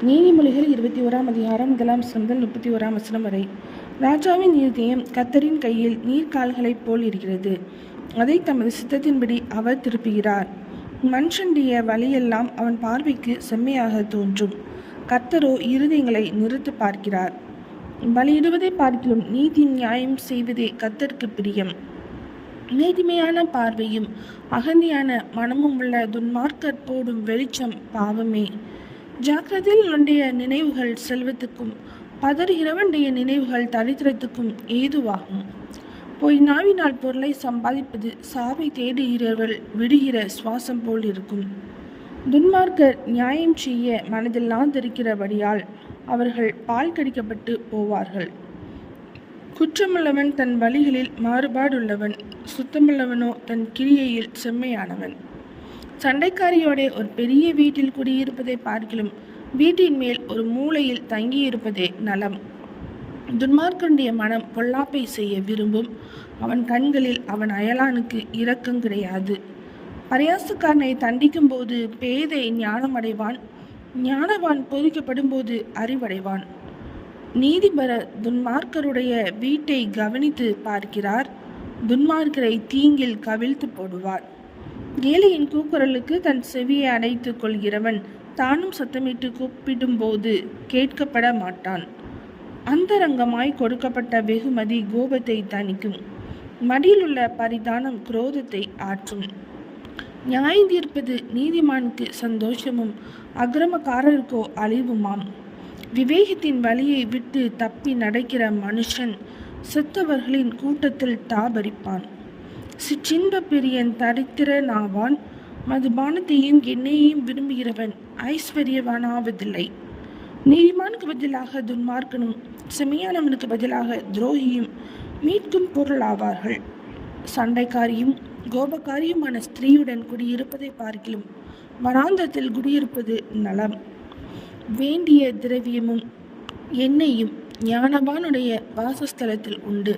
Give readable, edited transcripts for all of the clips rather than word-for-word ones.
நீதிமொழிகள் 21 அதிகாரம் 1 முதல் 31 வரை. ராஜாவின் இருதயம் கர்த்தரின் கையில் நீர்க்கால்களைப் போல் இருக்கிறது. அதை தமது சித்தத்தின்படி அவர் திருப்புகிறார். மனுஷனுடைய வழியெல்லாம் அவன் பார்வைக்கு செம்மையாக தோன்றும். கர்த்தரோ இருதயங்களை நிறுத்து பார்க்கிறார். பலியிடுவதை பார்க்கிலும் நீதி நியாயம் செய்வதே கர்த்தருக்கு பிரியம். நீதிமையான பார்வையும் அகந்தியான மனமும் உள்ள துன்மார்க்கர் போடும் வெளிச்சம் பாவமே. ஜாக்கிரதையில் உடைய நினைவுகள் செல்வத்துக்கும் பதறுகிறவனுடைய நினைவுகள் தரித்திரத்துக்கும் ஏதுவாகும். பொய் நாவினால் பொருளை சம்பாதிப்பது சாவை தேடுகிறவர்கள் விடுகிற சுவாசம் போல் இருக்கும். துன்மார்க்கர் நியாயம் செய்ய மனதில்லாதிருக்கிறபடியால் அவர்கள் பால் கடிக்கப்பட்டு போவார்கள். குற்றமுள்ளவன் தன் வழிகளில் மாறுபாடுள்ளவன், சுத்தமுள்ளவனோ தன் கிரியையில் செம்மையானவன். சண்டைக்காரியோட ஒரு பெரிய வீட்டில் குடியிருப்பதை பார்க்கிலும் வீட்டின் மேல் ஒரு மூலையில் தங்கியிருப்பதே நலம். துன்மார்க்கனுடைய மனம் பொல்லாப்பை செய்ய விரும்பும். அவன் கண்களில் அவன் அயலானுக்கு இரக்கம் கிடையாது. பரியாசக்காரனை தண்டிக்கும் போது பேதை ஞானமடைவான். ஞானவான் பொதிக்கப்படும் போது அறிவடைவான். நீதிபரர் துன்மார்க்கருடைய வீட்டை கவனித்து பார்க்கிறார். துன்மார்க்கரை தீங்கில் கவிழ்த்து போடுவார். ஏழையின் கூக்குரலுக்கு தன் செவியை அடைத்து கொள்கிறவன் தானும் சத்தமிட்டு கூப்பிடும் போது கேட்கப்பட மாட்டான். அந்தரங்கமாய் கொடுக்கப்பட்ட வெகுமதி கோபத்தை தணிக்கும். மடியிலுள்ள பரிதானம் குரோதத்தை ஆற்றும். நியாயந்தீர்ப்பது நீதிமானுக்கு சந்தோஷமும் அக்கிரமக்காரருக்கோ அழிவுமாம். விவேகத்தின் வழியை விட்டு தப்பி நடக்கிற மனுஷன் செத்தவர்களின் கூட்டத்தில் தாபரிப்பான். சிற்றின்ப பிரியன் தரித்திரனாவான். மதுபானத்தையும் எண்ணெயையும் விரும்புகிறவன் ஐஸ்வர்யவானாவதில்லை. நீதிமானுக்கு பதிலாக துன்மார்க்கனும் செம்மையானவனுக்கு பதிலாக துரோகியும் மீட்கும் பொருளாவார்கள். சண்டைக்காரியும் கோபக்காரியுமான ஸ்திரீயுடன் குடியிருப்பதை பார்க்கிலும் வனாந்தரத்தில் குடியிருப்பது நலம். வேண்டிய திரவியமும் எண்ணெயும் ஞானவானுடைய வாசஸ்தலத்தில் உண்டு.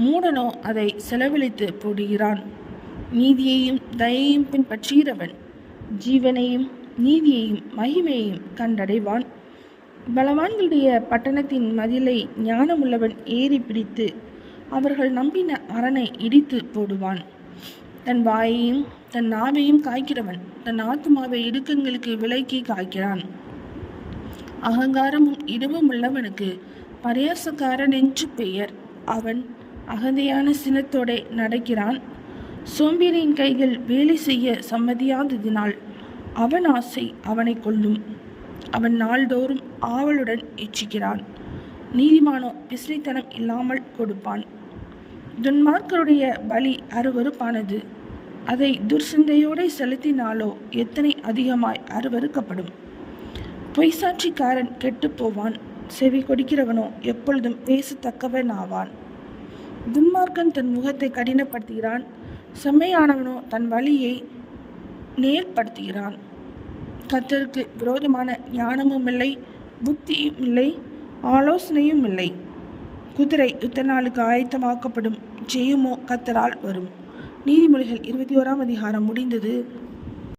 மூடனோ அதை செலவழித்து போடுகிறான். நீதியையும் தயையும் பின்பற்றுகிறவன் ஜீவனையும் நீதியையும் மகிமையையும் கண்டடைவான். பலவான்களுடைய பட்டணத்தின் மதிலை ஞானமுள்ளவன் ஏறி பிடித்து அவர்கள் நம்பின அரணை இடித்து போடுவான். தன் வாயையும் தன் நாவையும் காய்க்கிறவன் தன் ஆத்துமாவை இடுக்கங்களுக்கு விலைக்கு காய்க்கிறான். அகங்காரமும் இடமும் உள்ளவனுக்கு பரியாசக்காரன் என்று பெயர். அவன் அகந்தையான சினத்தோட நடக்கிறான். சோம்பேறியின் கைகள் வேலை செய்ய சம்மதியாததினால் அவன் ஆசை அவனை கொல்லும். அவன் நாள்தோறும் ஆவலுடன் இச்சிக்கிறான். நீதிமானோ பிசிறித்தனம் இல்லாமல் கொடுப்பான். துன்மார்க்கருடைய பலி அருவருப்பானது. அதை துர்சிந்தையோடு செலுத்தினாலோ எத்தனை அதிகமாய் அருவருக்கப்படும். பொய்சாட்சிக்காரன் கெட்டு போவான். செவி கொடுக்கிறவனோ எப்பொழுதும் பேசத்தக்கவன் ஆவான். துன்மார்க்கன் தன் முகத்தை கடினப்படுத்துகிறான். செம்மையானவனோ தன் வழியை நேர்படுத்துகிறான். கர்த்தருக்கு விரோதமான ஞானமும் இல்லை, புத்தியும் இல்லை, ஆலோசனையும் இல்லை. குதிரை யுத்த நாளுக்கு ஆயத்தமாக்கப்படும், ஜெயமோ கர்த்தரால் வரும். நீதிமொழிகள் 21 அதிகாரம் முடிந்தது.